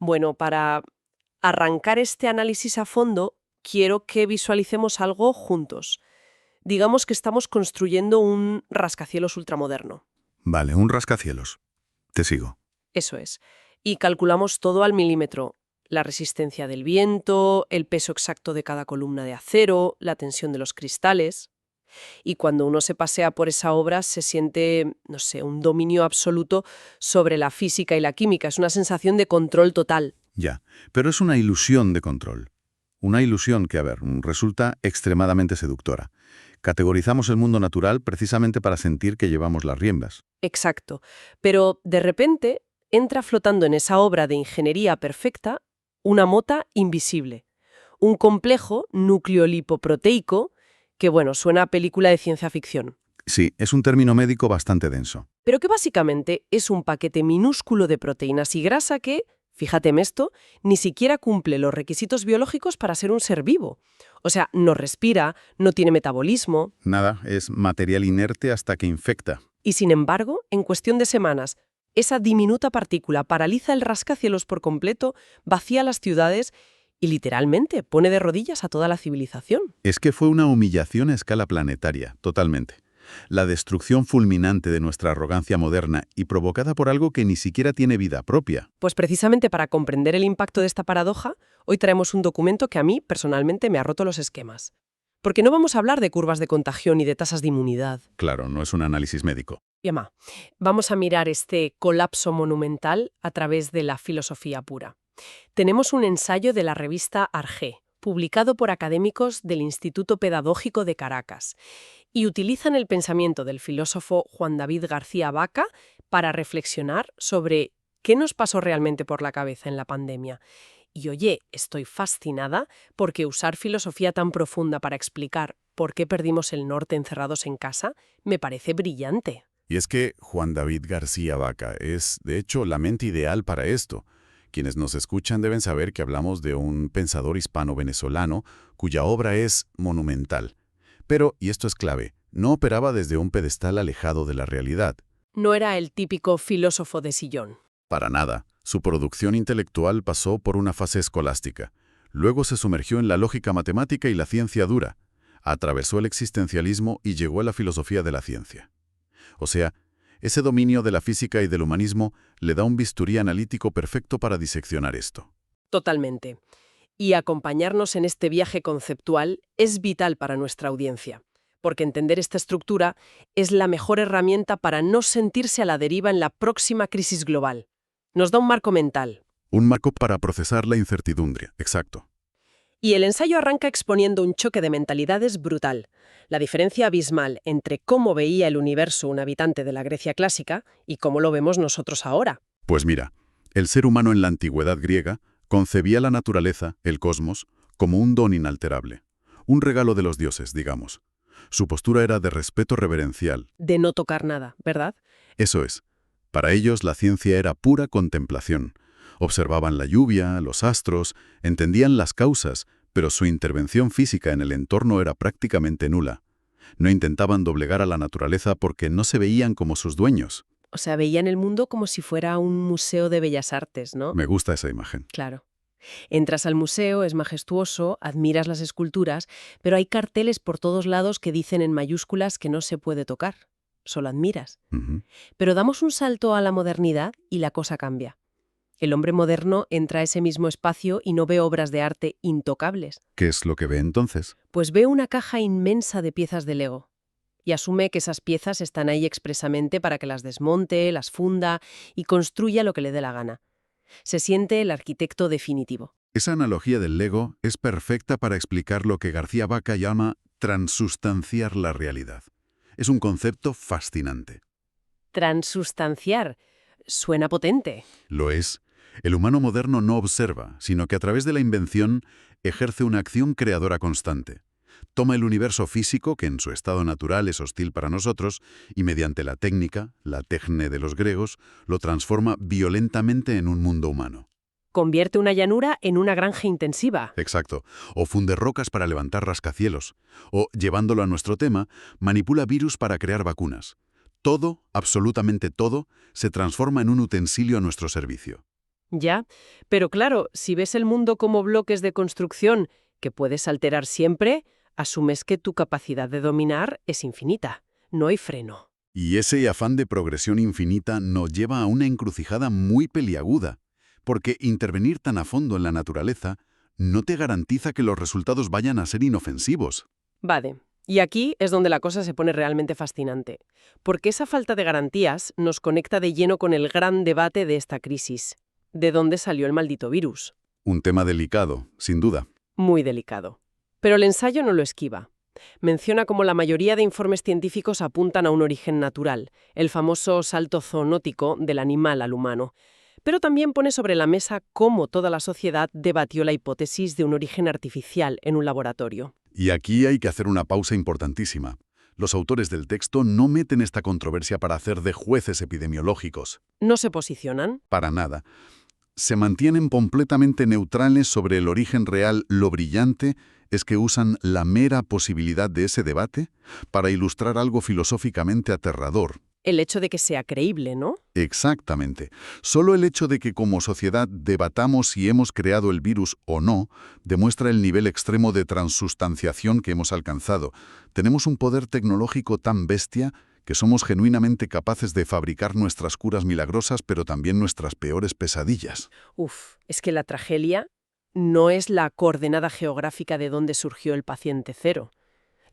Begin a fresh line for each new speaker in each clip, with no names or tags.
Bueno, para arrancar este análisis a fondo, quiero que visualicemos algo juntos. Digamos que estamos construyendo un rascacielos ultramoderno.
Vale, un rascacielos. Te sigo.
Eso es. Y calculamos todo al milímetro. La resistencia del viento, el peso exacto de cada columna de acero, la tensión de los cristales. Y cuando uno se pasea por esa obra se siente, no sé, un dominio absoluto sobre la física y la química. Es una sensación de control total.
Ya, pero es una ilusión de control. Una ilusión que, resulta extremadamente seductora. Categorizamos el mundo natural precisamente para sentir que llevamos las riendas.
Exacto. Pero de repente entra flotando en esa obra de ingeniería perfecta una mota invisible. Un complejo nucleolipoproteico que, bueno, suena a película de ciencia ficción.
Sí, es un término médico bastante denso.
Pero que básicamente es un paquete minúsculo de proteínas y grasa que, fíjate en esto, ni siquiera cumple los requisitos biológicos para ser un ser vivo. O sea, no respira, no tiene metabolismo.
Nada, es material inerte hasta que infecta.
Y sin embargo, en cuestión de semanas, esa diminuta partícula paraliza el rascacielos por completo, vacía las ciudades y literalmente pone de rodillas a toda la civilización.
Es que fue una humillación a escala planetaria, totalmente. La destrucción fulminante de nuestra arrogancia moderna y provocada por algo que ni siquiera tiene vida propia.
Pues precisamente para comprender el impacto de esta paradoja, hoy traemos un documento que a mí, personalmente, me ha roto los esquemas. Porque no vamos a hablar de curvas de contagio ni de tasas de inmunidad.
Claro, no es un análisis médico.
Yama, vamos a mirar este colapso monumental a través de la filosofía pura. Tenemos un ensayo de la revista Arge, publicado por académicos del Instituto Pedagógico de Caracas, y utilizan el pensamiento del filósofo Juan David García Vaca para reflexionar sobre qué nos pasó realmente por la cabeza en la pandemia. Y oye, estoy fascinada porque usar filosofía tan profunda para explicar por qué perdimos el norte encerrados en casa me parece brillante.
Y es que Juan David García Vaca es, de hecho, la mente ideal para esto. Quienes nos escuchan deben saber que hablamos de un pensador hispano-venezolano cuya obra es monumental. Pero, y esto es clave, no operaba desde un pedestal alejado de la realidad.
No era el típico filósofo de sillón.
Para nada. Su producción intelectual pasó por una fase escolástica. Luego se sumergió en la lógica matemática y la ciencia dura. Atravesó el existencialismo y llegó a la filosofía de la ciencia. O sea, ese dominio de la física y del humanismo le da un bisturí analítico perfecto para diseccionar esto.
Totalmente. Y acompañarnos en este viaje conceptual es vital para nuestra audiencia, porque entender esta estructura es la mejor herramienta para no sentirse a la deriva en la próxima crisis global. Nos da un marco mental.
Un marco para procesar la incertidumbre, exacto.
Y el ensayo arranca exponiendo un choque de mentalidades brutal. La diferencia abismal entre cómo veía el universo un habitante de la Grecia clásica y cómo lo vemos nosotros ahora.
Pues mira, el ser humano en la antigüedad griega concebía la naturaleza, el cosmos, como un don inalterable. Un regalo de los dioses, digamos. Su postura era de respeto reverencial.
De no tocar nada, ¿verdad?
Eso es. Para ellos la ciencia era pura contemplación. Observaban la lluvia, los astros, entendían las causas, pero su intervención física en el entorno era prácticamente nula. No intentaban doblegar a la naturaleza porque no se veían como sus dueños.
O sea, veían el mundo como si fuera un museo de bellas artes, ¿no?
Me gusta esa imagen.
Claro. Entras al museo, es majestuoso, admiras las esculturas, pero hay carteles por todos lados que dicen en mayúsculas que no se puede tocar. Solo admiras.
Ujú.
Pero damos un salto a la modernidad y la cosa cambia. El hombre moderno entra a ese mismo espacio y no ve obras de arte intocables.
¿Qué es lo que ve entonces?
Pues ve una caja inmensa de piezas de Lego. Y asume que esas piezas están ahí expresamente para que las desmonte, las funda y construya lo que le dé la gana. Se siente el arquitecto definitivo.
Esa analogía del Lego es perfecta para explicar lo que García Vaca llama transustanciar la realidad. Es un concepto fascinante.
Transustanciar. Suena potente.
Lo es. El humano moderno no observa, sino que a través de la invención ejerce una acción creadora constante. Toma el universo físico, que en su estado natural es hostil para nosotros, y mediante la técnica, la techne de los griegos, lo transforma violentamente en un mundo humano.
Convierte una llanura en una granja intensiva.
Exacto. O funde rocas para levantar rascacielos. O, llevándolo a nuestro tema, manipula virus para crear vacunas. Todo, absolutamente todo, se transforma en un utensilio a nuestro servicio.
Ya, pero claro, si ves el mundo como bloques de construcción que puedes alterar siempre, asumes que tu capacidad de dominar es infinita. No hay freno.
Y ese afán de progresión infinita nos lleva a una encrucijada muy peliaguda, porque intervenir tan a fondo en la naturaleza no te garantiza que los resultados vayan a ser inofensivos.
Vale, y aquí es donde la cosa se pone realmente fascinante, porque esa falta de garantías nos conecta de lleno con el gran debate de esta crisis. ¿De dónde salió el maldito virus?
Un tema delicado, sin duda.
Muy delicado. Pero el ensayo no lo esquiva. Menciona cómo la mayoría de informes científicos apuntan a un origen natural, el famoso salto zoonótico del animal al humano. Pero también pone sobre la mesa cómo toda la sociedad debatió la hipótesis de un origen artificial en un laboratorio.
Y aquí hay que hacer una pausa importantísima. Los autores del texto no meten esta controversia para hacer de jueces epidemiológicos.
¿No se posicionan?
Para nada. Se mantienen completamente neutrales sobre el origen real. Lo brillante es que usan la mera posibilidad de ese debate para ilustrar algo filosóficamente aterrador.
El hecho de que sea creíble, ¿no?
Exactamente. Solo el hecho de que como sociedad debatamos si hemos creado el virus o no demuestra el nivel extremo de transustanciación que hemos alcanzado. Tenemos un poder tecnológico tan bestia que somos genuinamente capaces de fabricar nuestras curas milagrosas, pero también nuestras peores pesadillas.
Uf, es que la tragedia no es la coordenada geográfica de dónde surgió el paciente cero.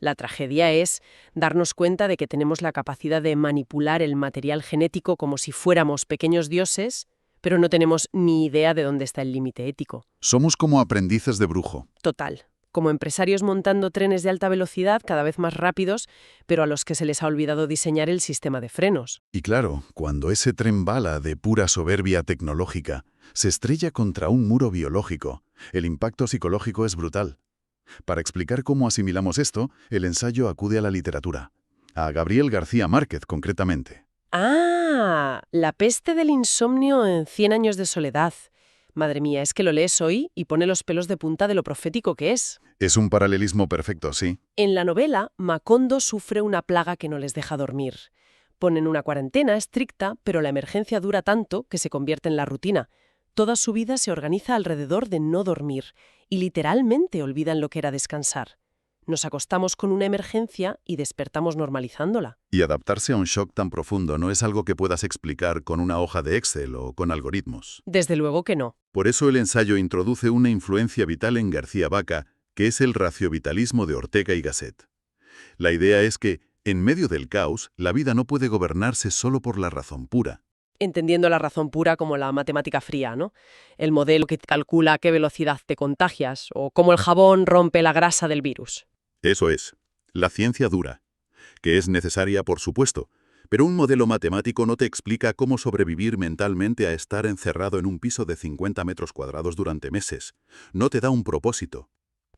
La tragedia es darnos cuenta de que tenemos la capacidad de manipular el material genético como si fuéramos pequeños dioses, pero no tenemos ni idea de dónde está el límite ético.
Somos como aprendices de brujo.
Total. Como empresarios montando trenes de alta velocidad cada vez más rápidos, pero a los que se les ha olvidado diseñar el sistema de frenos.
Y claro, cuando ese tren bala de pura soberbia tecnológica se estrella contra un muro biológico, el impacto psicológico es brutal. Para explicar cómo asimilamos esto, el ensayo acude a la literatura. A Gabriel García Márquez, concretamente.
¡Ah! La peste del insomnio en 100 años de soledad. Madre mía, es que lo lees hoy y pone los pelos de punta de lo profético que es.
Es un paralelismo perfecto, sí.
En la novela, Macondo sufre una plaga que no les deja dormir. Ponen una cuarentena estricta, pero la emergencia dura tanto que se convierte en la rutina. Toda su vida se organiza alrededor de no dormir y literalmente olvidan lo que era descansar. Nos acostamos con una emergencia y despertamos normalizándola.
Y adaptarse a un shock tan profundo no es algo que puedas explicar con una hoja de Excel o con algoritmos.
Desde luego que no.
Por eso el ensayo introduce una influencia vital en García Vaca, que es el raciovitalismo de Ortega y Gasset. La idea es que, en medio del caos, la vida no puede gobernarse solo por la razón pura.
Entendiendo la razón pura como la matemática fría, ¿no? El modelo que calcula a qué velocidad te contagias o cómo el jabón rompe la grasa del virus.
Eso es, la ciencia dura, que es necesaria, por supuesto, pero un modelo matemático no te explica cómo sobrevivir mentalmente a estar encerrado en un piso de 50 metros cuadrados durante meses. No te da un propósito.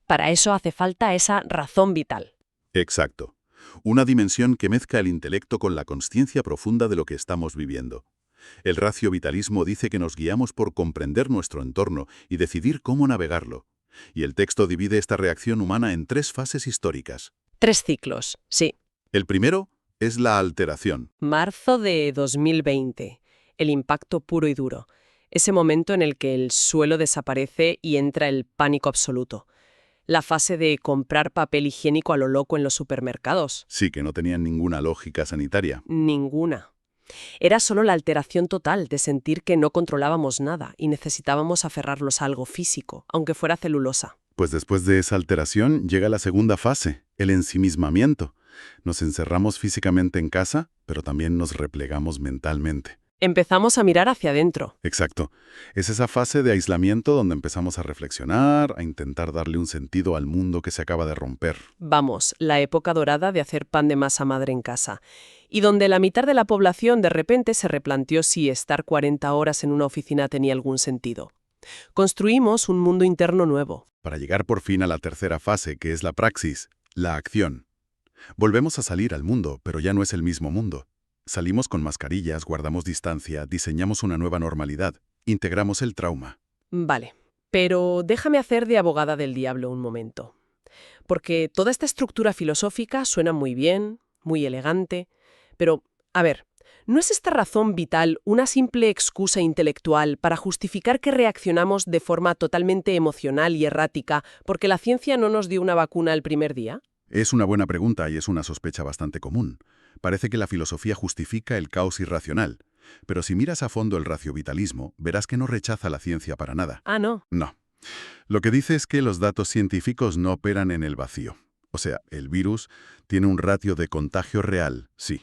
Para eso hace falta esa razón vital.
Exacto. Una dimensión que mezcla el intelecto con la consciencia profunda de lo que estamos viviendo. El raciovitalismo dice que nos guiamos por comprender nuestro entorno y decidir cómo navegarlo. Y el texto divide esta reacción humana en 3 fases históricas.
3 ciclos, sí.
El primero es la alteración.
Marzo de 2020. El impacto puro y duro. Ese momento en el que el suelo desaparece y entra el pánico absoluto. La fase de comprar papel higiénico a lo loco en los supermercados.
Sí, que no tenían ninguna lógica sanitaria.
Ninguna. Era solo la alteración total de sentir que no controlábamos nada y necesitábamos aferrarnos a algo físico, aunque fuera celulosa.
Pues después de esa alteración llega la segunda fase, el ensimismamiento. Nos encerramos físicamente en casa, pero también nos replegamos mentalmente.
Empezamos a mirar hacia adentro.
Exacto. Es esa fase de aislamiento donde empezamos a reflexionar, a intentar darle un sentido al mundo que se acaba de romper.
Vamos, la época dorada de hacer pan de masa madre en casa. Y donde la mitad de la población de repente se replanteó si estar 40 horas en una oficina tenía algún sentido. Construimos un mundo interno nuevo.
Para llegar por fin a la tercera fase, que es la praxis, la acción. Volvemos a salir al mundo, pero ya no es el mismo mundo. Salimos con mascarillas, guardamos distancia, diseñamos una nueva normalidad, integramos el trauma.
Vale, pero déjame hacer de abogada del diablo un momento. Porque toda esta estructura filosófica suena muy bien, muy elegante, pero, a ver, ¿No es esta razón vital una simple excusa intelectual para justificar que reaccionamos de forma totalmente emocional y errática porque la ciencia no nos dio una vacuna el primer día?
Es una buena pregunta y es una sospecha bastante común. Parece que la filosofía justifica el caos irracional. Pero si miras a fondo el raciovitalismo, verás que no rechaza la ciencia para nada.
Ah, no.
No. Lo que dice es que los datos científicos no operan en el vacío. O sea, el virus tiene un ratio de contagio real, sí,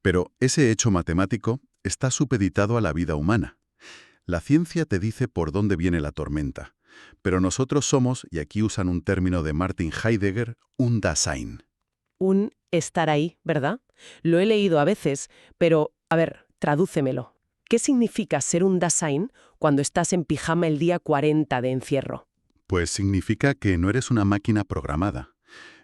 pero ese hecho matemático está supeditado a la vida humana. La ciencia te dice por dónde viene la tormenta, pero nosotros somos, y aquí usan un término de Martin Heidegger, un Dasein.
Un estar ahí, ¿verdad? Lo he leído a veces, pero, a ver, tradúcemelo. ¿Qué significa ser un Dasein cuando estás en pijama el día 40 de encierro?
Pues significa que no eres una máquina programada.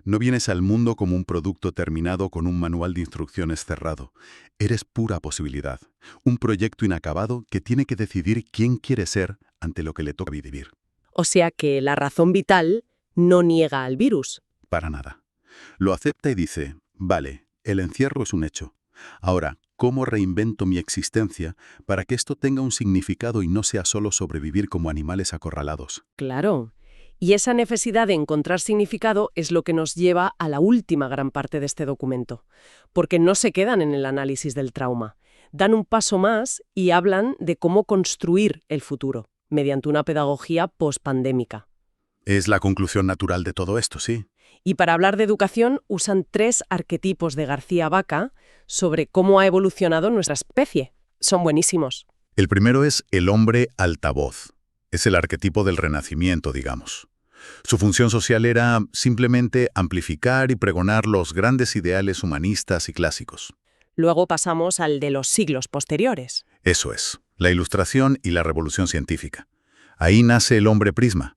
No vienes al mundo como un producto terminado con un manual de instrucciones cerrado. Eres pura posibilidad, un proyecto inacabado que tiene que decidir quién quiere ser ante lo que le toca vivir.
O sea que la razón vital no niega al virus.
Para nada. Lo acepta y dice, vale, el encierro es un hecho. Ahora, ¿cómo reinvento mi existencia para que esto tenga un significado y no sea solo sobrevivir como animales acorralados?
Claro. Y esa necesidad de encontrar significado es lo que nos lleva a la última gran parte de este documento, porque no se quedan en el análisis del trauma. Dan un paso más y hablan de cómo construir el futuro, mediante una pedagogía pospandémica.
Es la conclusión natural de todo esto, sí.
Y para hablar de educación usan 3 arquetipos de García Vaca sobre cómo ha evolucionado nuestra especie. Son buenísimos.
El primero es el hombre altavoz. Es el arquetipo del Renacimiento, digamos. Su función social era simplemente amplificar y pregonar los grandes ideales humanistas y clásicos.
Luego pasamos al de los siglos posteriores.
Eso es, la Ilustración y la Revolución Científica. Ahí nace el hombre prisma.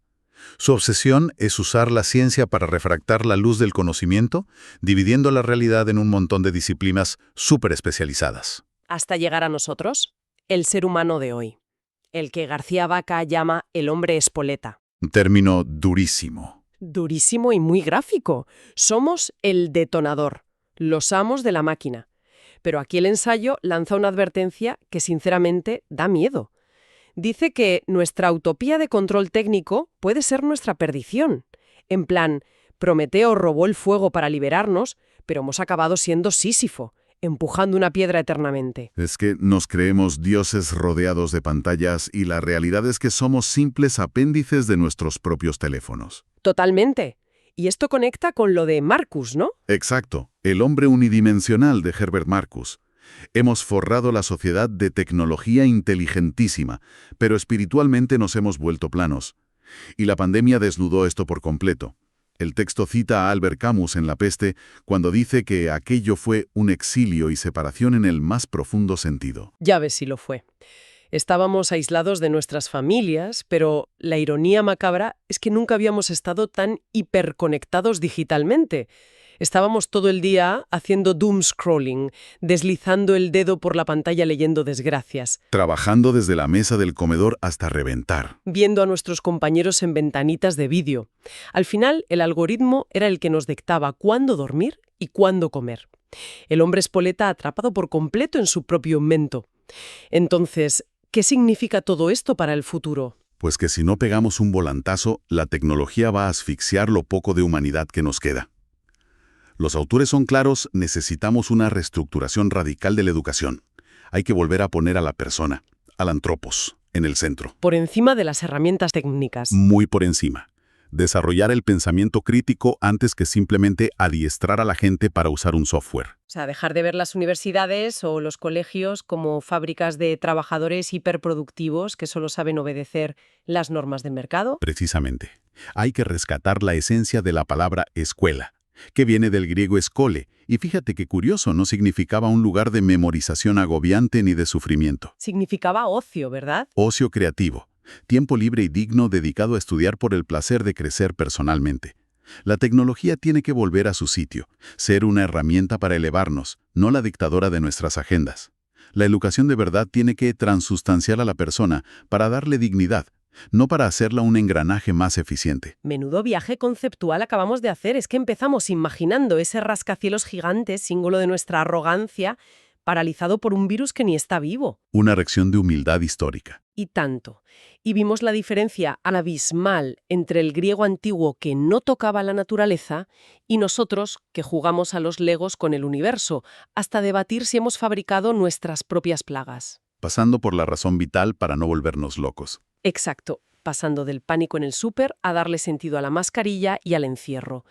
Su obsesión es usar la ciencia para refractar la luz del conocimiento, dividiendo la realidad en un montón de disciplinas súper especializadas.
Hasta llegar a nosotros, el ser humano de hoy, el que García Vaca llama el hombre espoleta.
Un término durísimo.
Durísimo y muy gráfico. Somos el detonador, los amos de la máquina. Pero aquí el ensayo lanza una advertencia que sinceramente da miedo. Dice que nuestra utopía de control técnico puede ser nuestra perdición. En plan, Prometeo robó el fuego para liberarnos, pero hemos acabado siendo Sísifo, empujando una piedra eternamente.
Es que nos creemos dioses rodeados de pantallas y la realidad es que somos simples apéndices de nuestros propios teléfonos.
Totalmente. Y esto conecta con lo de Marcus, ¿no?
Exacto, el hombre unidimensional de Herbert Marcus. Hemos forrado la sociedad de tecnología inteligentísima, pero espiritualmente nos hemos vuelto planos. Y la pandemia desnudó esto por completo. El texto cita a Albert Camus en La Peste cuando dice que aquello fue un exilio y separación en el más profundo sentido.
Ya ves si lo fue. Estábamos aislados de nuestras familias, pero la ironía macabra es que nunca habíamos estado tan hiperconectados digitalmente. Estábamos todo el día haciendo doom scrolling, deslizando el dedo por la pantalla leyendo desgracias,
Trabajando desde la mesa del comedor hasta reventar.
viendo a nuestros compañeros en ventanitas de vídeo. Al final, el algoritmo era el que nos dictaba cuándo dormir y cuándo comer. El hombre espoleta atrapado por completo en su propio invento. Entonces, ¿qué significa todo esto para el futuro?
Pues que si no pegamos un volantazo, la tecnología va a asfixiar lo poco de humanidad que nos queda. Los autores son claros, necesitamos una reestructuración radical de la educación. Hay que volver a poner a la persona, al antropos, en el centro.
Por encima de las herramientas técnicas.
Muy por encima. Desarrollar el pensamiento crítico antes que simplemente adiestrar a la gente para usar un software.
O sea, dejar de ver las universidades o los colegios como fábricas de trabajadores hiperproductivos que solo saben obedecer las normas del mercado.
Precisamente. Hay que rescatar la esencia de la palabra escuela, que viene del griego escole, y fíjate qué curioso, no significaba un lugar de memorización agobiante ni de sufrimiento.
Significaba ocio, ¿verdad?
Ocio creativo, tiempo libre y digno dedicado a estudiar por el placer de crecer personalmente. La tecnología tiene que volver a su sitio, ser una herramienta para elevarnos, no la dictadora de nuestras agendas. La educación de verdad tiene que transustanciar a la persona para darle dignidad, no para hacerla un engranaje más eficiente.
Menudo viaje conceptual acabamos de hacer. Es que empezamos imaginando ese rascacielos gigante, símbolo de nuestra arrogancia, paralizado por un virus que ni está vivo.
Una reacción de humildad histórica.
Y tanto. Y vimos la diferencia abismal entre el griego antiguo que no tocaba la naturaleza y nosotros que jugamos a los legos con el universo, hasta debatir si hemos fabricado nuestras propias plagas.
Pasando por la razón vital para no volvernos locos.
Exacto, pasando del pánico en el súper a darle sentido a la mascarilla y al encierro.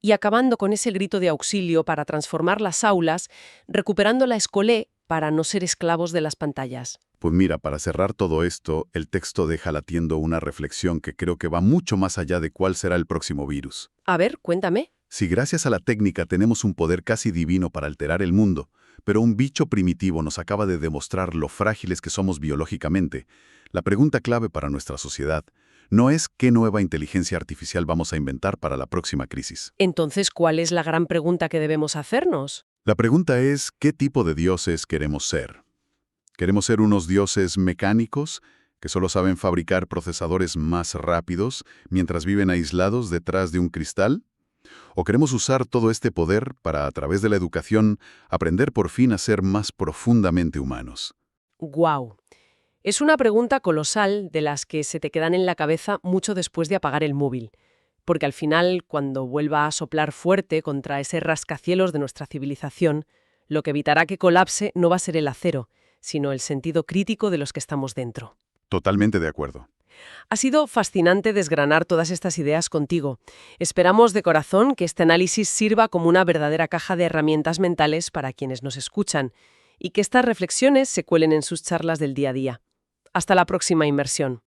Y acabando con ese grito de auxilio para transformar las aulas, recuperando la escolé para no ser esclavos de las pantallas.
Pues mira, para cerrar todo esto, el texto deja latiendo una reflexión que creo que va mucho más allá de cuál será el próximo virus.
A ver, cuéntame.
Si gracias a la técnica tenemos un poder casi divino para alterar el mundo, pero un bicho primitivo nos acaba de demostrar lo frágiles que somos biológicamente, la pregunta clave para nuestra sociedad no es qué nueva inteligencia artificial vamos a inventar para la próxima crisis.
Entonces, ¿cuál es la gran pregunta que debemos hacernos?
La pregunta es ¿qué tipo de dioses queremos ser? ¿Queremos ser unos dioses mecánicos que solo saben fabricar procesadores más rápidos mientras viven aislados detrás de un cristal? ¿O queremos usar todo este poder para, a través de la educación, aprender por fin a ser más profundamente humanos?
¡Guau! Es una pregunta colosal de las que se te quedan en la cabeza mucho después de apagar el móvil. Porque al final, cuando vuelva a soplar fuerte contra ese rascacielos de nuestra civilización, lo que evitará que colapse no va a ser el acero, sino el sentido crítico de los que estamos dentro.
Totalmente de acuerdo.
Ha sido fascinante desgranar todas estas ideas contigo. Esperamos de corazón que este análisis sirva como una verdadera caja de herramientas mentales para quienes nos escuchan y que estas reflexiones se cuelen en sus charlas del día a día. Hasta la próxima inmersión.